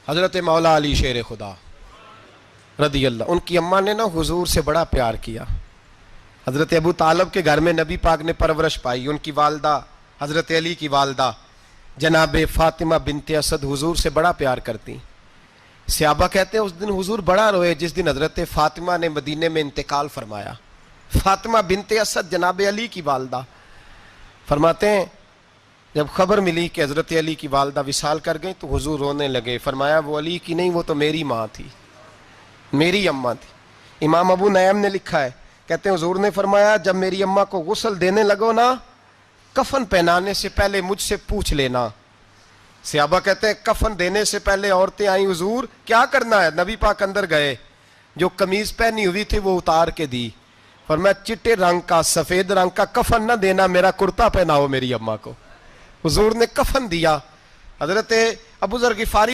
हज़रत मौला अली शेर खुदा रदी अल्लाह, उनकी अम्मा ने ना हुजूर से बड़ा प्यार किया। हज़रत अबू तालब के घर में नबी पाक ने परवरिश पाई। उनकी वालदा हज़रत अली की वालदा जनाब फातिमा बिनते असद हुजूर से बड़ा प्यार करती। सहाबा कहते हैं उस दिन हुजूर बड़ा रोए जिस दिन हज़रत फातिमा ने मदीने में इंतकाल फरमाया। फातिमा बिनते असद जनाब अली की वालदा, फरमाते हैं जब खबर मिली कि हज़रत अली की वालदा विसाल कर गई तो हुजूर रोने लगे। फरमाया वो अली की नहीं, वो तो मेरी माँ थी, मेरी अम्मा थी। इमाम अबू नईम ने लिखा है, कहते हैं हुजूर ने फरमाया जब मेरी अम्मा को गुस्ल देने लगो ना, कफन पहनाने से पहले मुझसे पूछ लेना। सहाबा कहते हैं कफन देने से पहले औरतें आई, हुजूर क्या करना है? नबी पाक अंदर गए, जो कमीज पहनी हुई थी वो उतार के दी। फरमाया चिट्टे रंग का सफेद रंग का कफन ना देना, मेरा कुर्ता पहनाओ मेरी अम्मा को। हुजूर ने कफन दिया। हजरत अबू जर गिफारी